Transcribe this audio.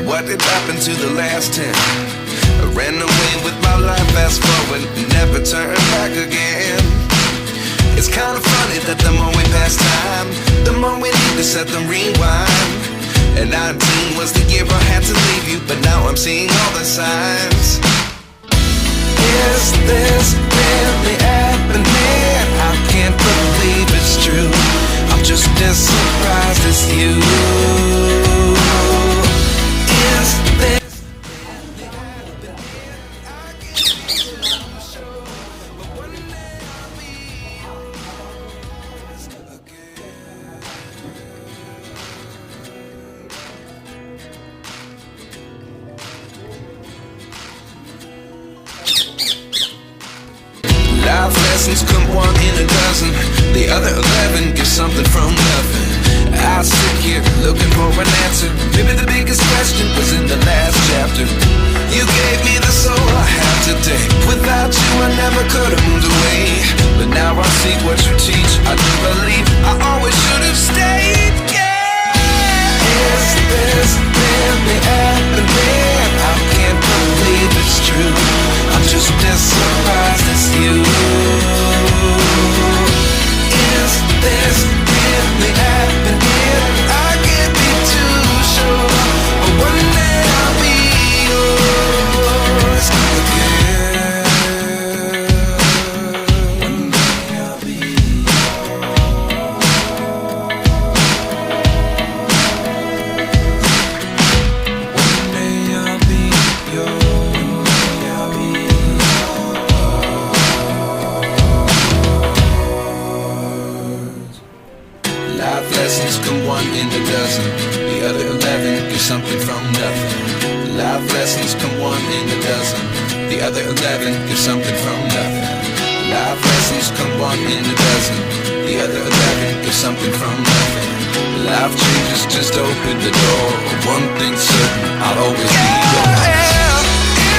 What did happen to the last 10? I ran away with my life, fast forward, never turn back again. It's kind of funny that the more we pass time, the more we need to set them rewind. And 19 was the year I had to leave you, but now I'm seeing all the signs. Is this really happening? I can't believe it's true. I'm just as surprised as you. Is this life lessons come one in a dozen. The other 11 get something from nothing. I sit here looking for an answer. Maybe the biggest question was in the last chapter. You gave me the soul I have today. Without you I never could have moved away. But now I see what you teach. I do believe I always should have stayed. Yeah. Is this really happening? I can't believe it's true. I'm just as surprised as you. Is this really happening? I can't be too sure, but one day I'll be yours again. One day I'll be yours. One day I'll be yours. Life lessons come one in a dozen. The other 11 get something from nothing. Life lessons come one in a dozen. The other 11 get something from nothing. Life lessons come one in a dozen. The other 11 get something from nothing. Life changes just open the door. One thing's certain, I'll always be yours.